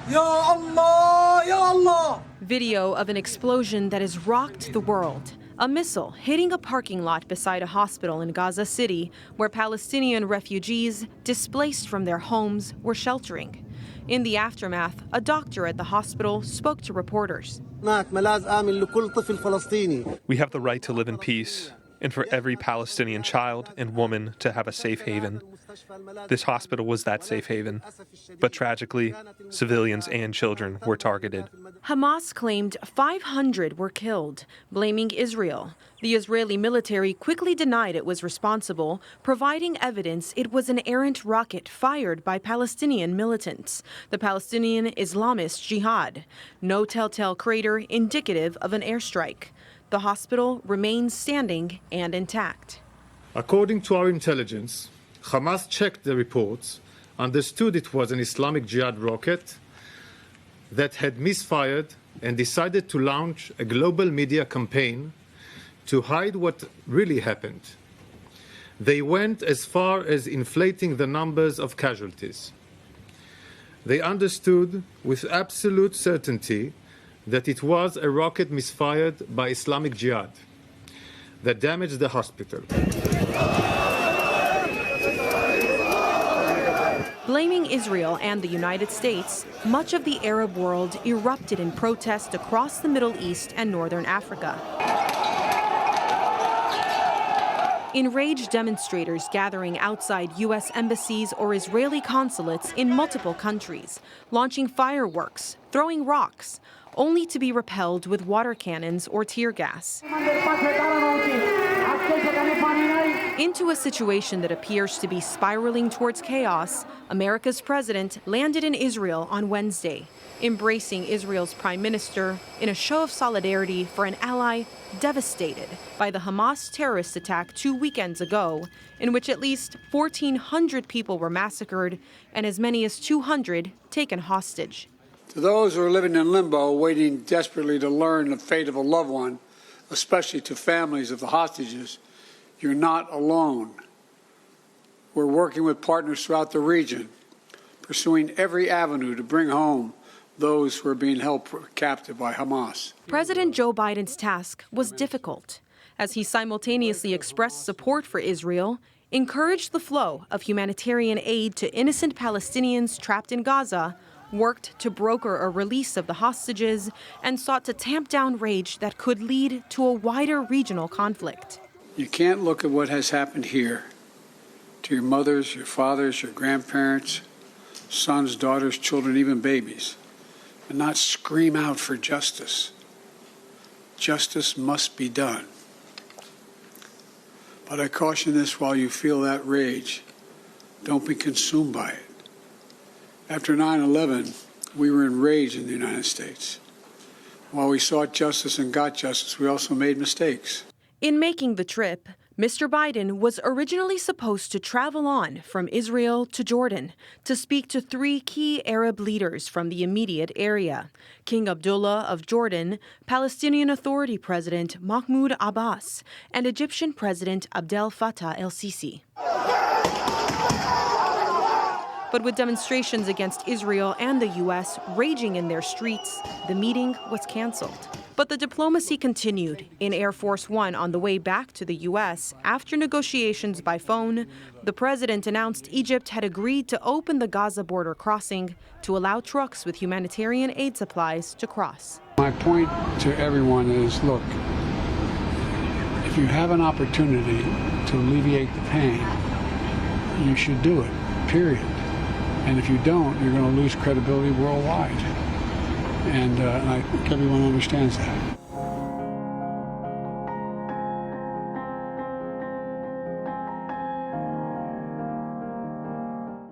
Ya Allah, Ya Allah. Video of an explosion that has rocked the world. A missile hitting a parking lot beside a hospital in Gaza City, where Palestinian refugees displaced from their homes were sheltering. In the aftermath, a doctor at the hospital spoke to reporters. We have the right to live in peace, and for every Palestinian child and woman to have a safe haven. This hospital was that safe haven. But tragically, civilians and children were targeted. Hamas claimed 500 were killed, blaming Israel. The Israeli military quickly denied it was responsible, providing evidence it was an errant rocket fired by Palestinian militants, the Palestinian Islamist Jihad. No telltale crater indicative of an airstrike. The hospital remains standing and intact. According to our intelligence, Hamas checked the reports, understood it was an Islamic Jihad rocket that had misfired, and decided to launch a global media campaign to hide what really happened. They went as far as inflating the numbers of casualties. They understood with absolute certainty that it was a rocket misfired by Islamic Jihad that damaged the hospital. Blaming Israel and the United States, much of the Arab world erupted in protest across the Middle East and northern Africa. Enraged demonstrators gathering outside U.S. embassies or Israeli consulates in multiple countries, launching fireworks, throwing rocks, only to be repelled with water cannons or tear gas. Into a situation that appears to be spiraling towards chaos, America's president landed in Israel on Wednesday, embracing Israel's prime minister in a show of solidarity for an ally devastated by the Hamas terrorist attack 2 weekends ago, in which at least 1,400 people were massacred and as many as 200 taken hostage. To those who are living in limbo, waiting desperately to learn the fate of a loved one, especially to families of the hostages, you're not alone. We're working with partners throughout the region, pursuing every avenue to bring home those who are being held captive by Hamas. President Joe Biden's task was difficult, as he simultaneously expressed support for Israel, encouraged the flow of humanitarian aid to innocent Palestinians trapped in Gaza, worked to broker a release of the hostages, and sought to tamp down rage that could lead to a wider regional conflict. You can't look at what has happened here to your mothers, your fathers, your grandparents, sons, daughters, children, even babies, and not scream out for justice. Justice must be done. But I caution this: while you feel that rage, don't be consumed by it. After 9/11, we were enraged in the United States. While we sought justice and got justice, we also made mistakes. In making the trip, Mr. Biden was originally supposed to travel on from Israel to Jordan to speak to 3 key Arab leaders from the immediate area: King Abdullah of Jordan, Palestinian Authority President Mahmoud Abbas, and Egyptian President Abdel Fattah el-Sisi. But with demonstrations against Israel and the U.S. raging in their streets, the meeting was canceled. But the diplomacy continued in Air Force One on the way back to the U.S. After negotiations by phone, the president announced Egypt had agreed to open the Gaza border crossing to allow trucks with humanitarian aid supplies to cross. My point to everyone is, look, if you have an opportunity to alleviate the pain, you should do it, period. And if you don't, you're going to lose credibility worldwide. And I think everyone understands that.